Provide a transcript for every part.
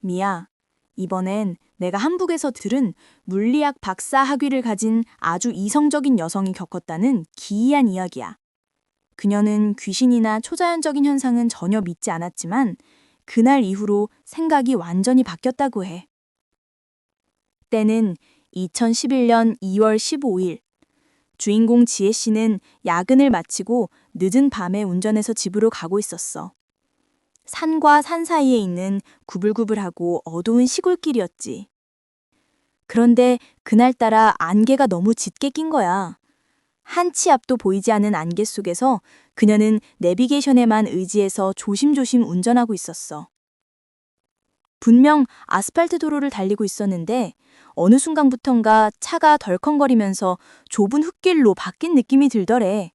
미야, 이번엔 내가 한북에서 들은 물리학 박사 학위를 가진 아주 이성적인 여성이 겪었다는 기이한 이야기야. 그녀는 귀신이나 초자연적인 현상은 전혀 믿지 않았지만 그날 이후로 생각이 완전히 바뀌었다고 해. 때는 2011년 2월 15일. 주인공 지혜 씨는 야근을 마치고 늦은 밤에 운전해서 집으로 가고 있었어. 산과 산 사이에 있는 구불구불하고 어두운 시골길이었지. 그런데 그날따라 안개가 너무 짙게 낀 거야. 한 치 앞도 보이지 않는 안개 속에서 그녀는 내비게이션에만 의지해서 조심조심 운전하고 있었어. 분명 아스팔트 도로를 달리고 있었는데 어느 순간부턴가 차가 덜컹거리면서 좁은 흙길로 바뀐 느낌이 들더래.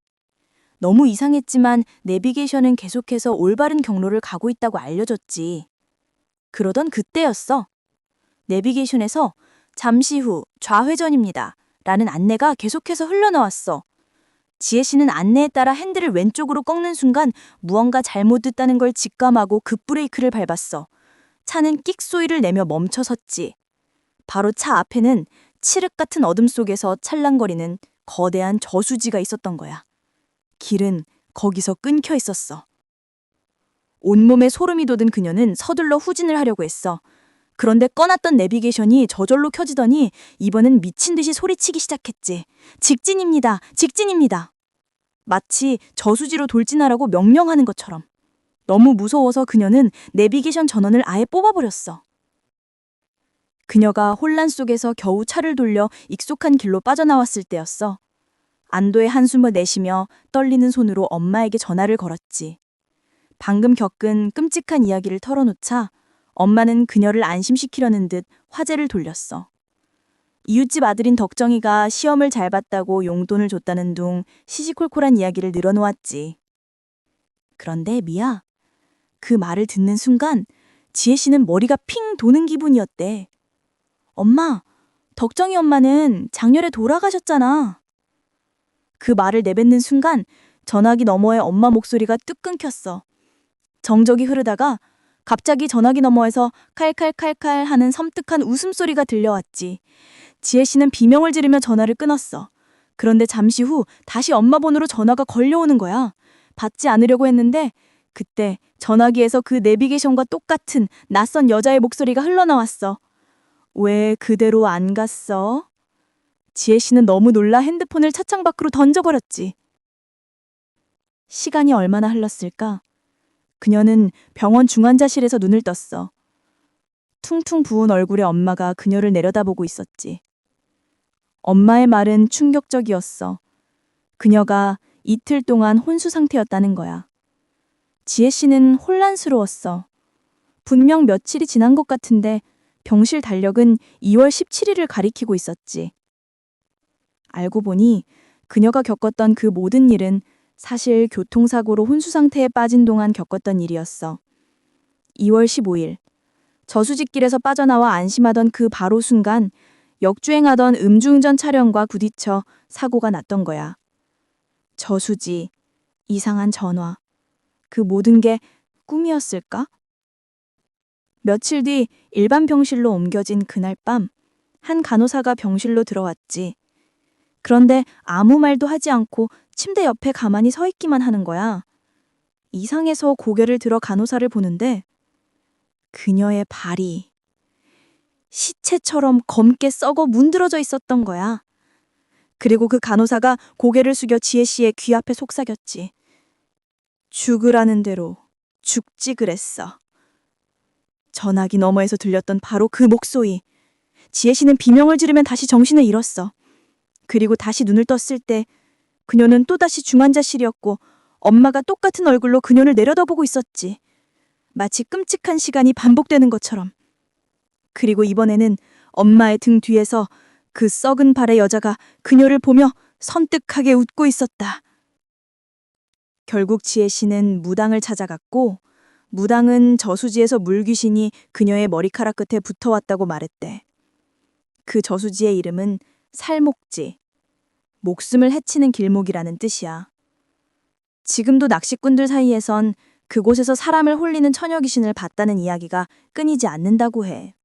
너무 이상했지만 내비게이션은 계속해서 올바른 경로를 가고 있다고 알려줬지. 그러던 그때였어. 내비게이션에서 잠시 후 좌회전입니다. 라는 안내가 계속해서 흘러나왔어. 지혜 씨는 안내에 따라 핸들을 왼쪽으로 꺾는 순간 무언가 잘못 됐다는 걸 직감하고 급브레이크를 밟았어. 차는 끽 소리를 내며 멈춰섰지. 바로 차 앞에는 칠흑 같은 어둠 속에서 찰랑거리는 거대한 저수지가 있었던 거야. 길은 거기서 끊겨 있었어. 온몸에 소름이 돋은 그녀는 서둘러 후진을 하려고 했어. 그런데 꺼놨던 내비게이션이 저절로 켜지더니 이번엔 미친 듯이 소리치기 시작했지. 직진입니다. 직진입니다. 마치 저수지로 돌진하라고 명령하는 것처럼. 너무 무서워서 그녀는 내비게이션 전원을 아예 뽑아버렸어. 그녀가 혼란 속에서 겨우 차를 돌려 익숙한 길로 빠져나왔을 때였어. 안도의 한숨을 내쉬며 떨리는 손으로 엄마에게 전화를 걸었지. 방금 겪은 끔찍한 이야기를 털어놓자 엄마는 그녀를 안심시키려는 듯 화제를 돌렸어. 이웃집 아들인 덕정이가 시험을 잘 봤다고 용돈을 줬다는 둥 시시콜콜한 이야기를 늘어놓았지. 그런데 미야, 그 말을 듣는 순간 지혜 씨는 머리가 핑 도는 기분이었대. 엄마, 덕정이 엄마는 작년에 돌아가셨잖아. 그 말을 내뱉는 순간 전화기 너머의 엄마 목소리가 뚝 끊겼어. 정적이 흐르다가 갑자기 전화기 너머에서 칼칼칼칼 하는 섬뜩한 웃음소리가 들려왔지. 지혜 씨는 비명을 지르며 전화를 끊었어. 그런데 잠시 후 다시 엄마 번호로 전화가 걸려오는 거야. 받지 않으려고 했는데 그때 전화기에서 그 내비게이션과 똑같은 낯선 여자의 목소리가 흘러나왔어. 왜 그대로 안 갔어? 지혜 씨는 너무 놀라 핸드폰을 차창 밖으로 던져버렸지. 시간이 얼마나 흘렀을까? 그녀는 병원 중환자실에서 눈을 떴어. 퉁퉁 부은 얼굴의 엄마가 그녀를 내려다보고 있었지. 엄마의 말은 충격적이었어. 그녀가 이틀 동안 혼수 상태였다는 거야. 지혜 씨는 혼란스러웠어. 분명 며칠이 지난 것 같은데 병실 달력은 2월 17일을 가리키고 있었지. 알고 보니 그녀가 겪었던 그 모든 일은 사실 교통사고로 혼수 상태에 빠진 동안 겪었던 일이었어. 2월 15일, 저수지길에서 빠져나와 안심하던 그 바로 순간 역주행하던 음주운전 차량과 부딪혀 사고가 났던 거야. 저수지, 이상한 전화, 그 모든 게 꿈이었을까? 며칠 뒤 일반 병실로 옮겨진 그날 밤, 한 간호사가 병실로 들어왔지. 그런데 아무 말도 하지 않고 침대 옆에 가만히 서 있기만 하는 거야. 이상해서 고개를 들어 간호사를 보는데 그녀의 발이 시체처럼 검게 썩어 문드러져 있었던 거야. 그리고 그 간호사가 고개를 숙여 지혜 씨의 귀 앞에 속삭였지. 죽으라는 대로 죽지 그랬어. 전화기 너머에서 들렸던 바로 그 목소리. 지혜 씨는 비명을 지르면 다시 정신을 잃었어. 그리고 다시 눈을 떴을 때 그녀는 또다시 중환자실이었고 엄마가 똑같은 얼굴로 그녀를 내려다보고 있었지. 마치 끔찍한 시간이 반복되는 것처럼. 그리고 이번에는 엄마의 등 뒤에서 그 썩은 발의 여자가 그녀를 보며 선뜩하게 웃고 있었다. 결국 지혜 씨는 무당을 찾아갔고 무당은 저수지에서 물귀신이 그녀의 머리카락 끝에 붙어왔다고 말했대. 그 저수지의 이름은 살목지, 목숨을 해치는 길목이라는 뜻이야. 지금도 낚시꾼들 사이에선 그곳에서 사람을 홀리는 처녀 귀신을 봤다는 이야기가 끊이지 않는다고 해.